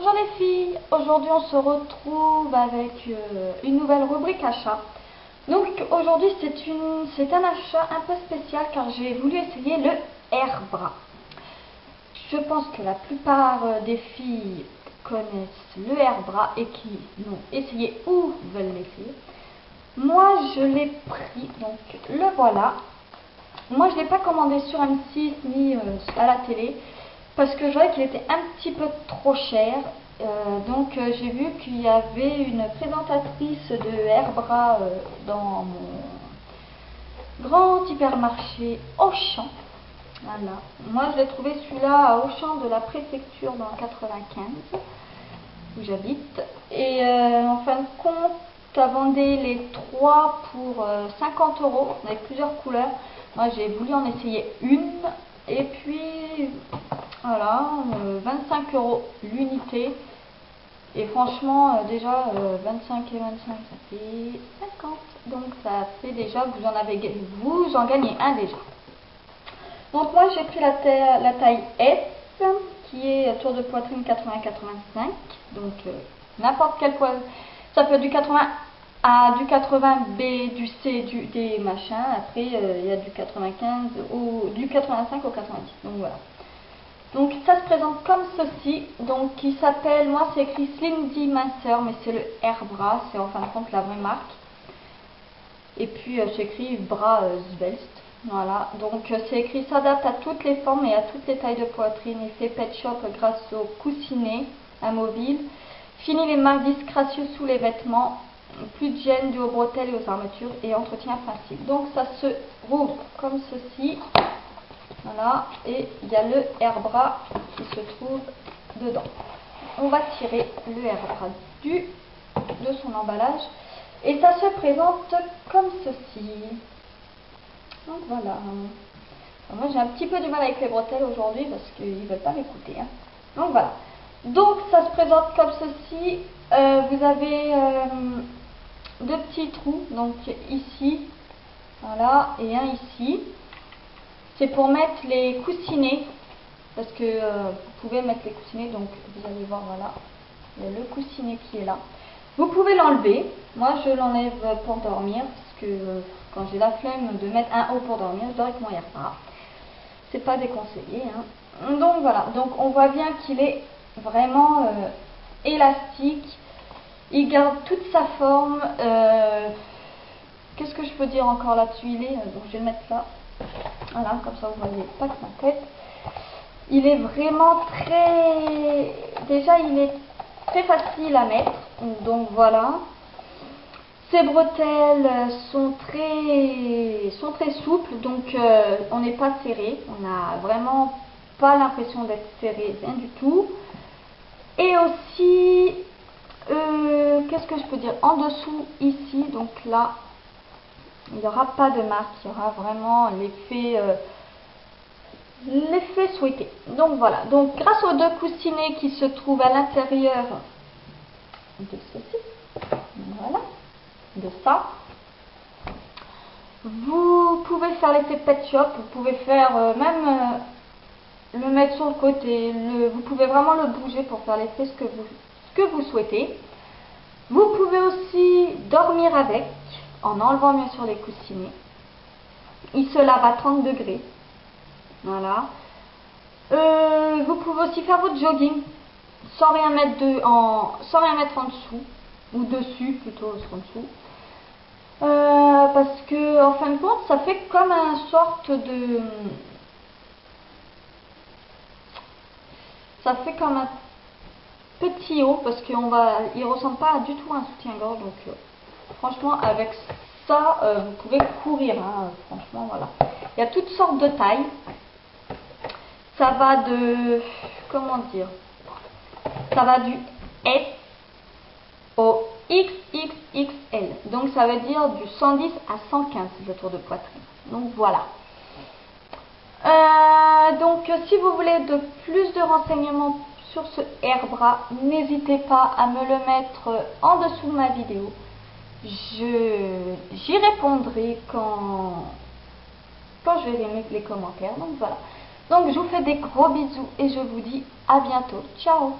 Bonjour les filles, aujourd'hui on se retrouve avec une nouvelle rubrique achat. Donc aujourd'hui c'est un achat un peu spécial car j'ai voulu essayer le Air Bra. Je pense que la plupart des filles connaissent le Air Bra et qui l'ont essayé ou veulent l'essayer. Moi je l'ai pris, donc le voilà. Moi je ne l'ai pas commandé sur M6 ni à la télé, parce que je voyais qu'il était un petit peu trop cher. Donc j'ai vu qu'il y avait une présentatrice de Air Bra dans mon grand hypermarché Auchan. Voilà. Moi je l'ai trouvé celui-là à Auchan de la préfecture dans le 95 où j'habite. Et en fin de compte, ça vendait les 3 pour 50 € avec plusieurs couleurs. Moi j'ai voulu en essayer une. Et puis voilà, 25 € l'unité. Et franchement, déjà 25 et 25, ça fait 50. Donc ça fait déjà, vous en gagnez un déjà. Donc moi j'ai pris la taille S, qui est tour de poitrine 80-85. Donc n'importe quel poids, ça peut être du 80 à du 80B, du C, du D, machin. Après il y a du 95 du 85 au 90. Donc voilà. Donc ça se présente comme ceci. Donc qui s'appelle, moi c'est écrit Slim Minceur, mais c'est le Air Bra, c'est en fin de compte la vraie marque. Et puis c'est écrit bras svelte. Voilà, donc c'est écrit s'adapte à toutes les formes et à toutes les tailles de poitrine. Il fait pet shop grâce au coussinet amovible. Finit les marques disgracieuses sous les vêtements. Plus de gêne dû aux bretelles et aux armatures et entretien facile. Donc ça se rouvre comme ceci. Voilà, et il y a le Air Bra qui se trouve dedans. On va tirer le Air Bra de son emballage et ça se présente comme ceci. Donc voilà. Alors moi j'ai un petit peu du mal avec les bretelles aujourd'hui parce qu'ils ne veulent pas m'écouter. Hein. Donc voilà. Donc ça se présente comme ceci. Vous avez deux petits trous, donc ici, voilà, et un ici. C'est pour mettre les coussinets, parce que vous pouvez mettre les coussinets, donc vous allez voir, voilà, il y a le coussinet qui est là. Vous pouvez l'enlever, moi je l'enlève pour dormir, parce que quand j'ai la flemme de mettre un haut pour dormir, je dors avec mon Air Bra. C'est pas déconseillé. Hein. Donc voilà, donc on voit bien qu'il est vraiment élastique, il garde toute sa forme. Qu'est-ce que je peux dire encore là-dessus? Donc je vais le mettre là. Voilà, comme ça vous voyez pas que ma tête. Il est vraiment il est très facile à mettre. Donc voilà. Ces bretelles sont très souples, donc on n'est pas serré. On n'a vraiment pas l'impression d'être serré, rien du tout. Et aussi, qu'est-ce que je peux dire? En dessous, ici, donc là, il n'y aura pas de marque, il y aura vraiment l'effet souhaité. Donc voilà, donc grâce aux deux coussinets qui se trouvent à l'intérieur de ceci, voilà, de ça, vous pouvez faire l'effet pet shop, vous pouvez faire même le mettre sur le côté, vous pouvez vraiment le bouger pour faire l'effet ce que vous souhaitez. Vous pouvez aussi dormir avec, en enlevant bien sûr les coussinets. Il se lave à 30 degrés. Voilà. Vous pouvez aussi faire votre jogging sans rien mettre en dessous, ou dessus plutôt, en dessous. Parce que en fin de compte, ça fait comme un sorte de... Ça fait comme un petit haut, parce qu'il ne ressemble pas du tout à un soutien-gorge. Donc franchement, avec ça, vous pouvez courir. Hein, franchement, voilà. Il y a toutes sortes de tailles. Ça va de... Comment dire? Ça va du S au XXXL. Donc ça veut dire du 110 à 115 le tour de poitrine. Donc voilà. Donc si vous voulez plus de renseignements sur ce Air Bra, n'hésitez pas à me le mettre en dessous de ma vidéo. J'y répondrai quand je verrai les commentaires. Donc voilà. Donc je vous fais des gros bisous et je vous dis à bientôt. Ciao!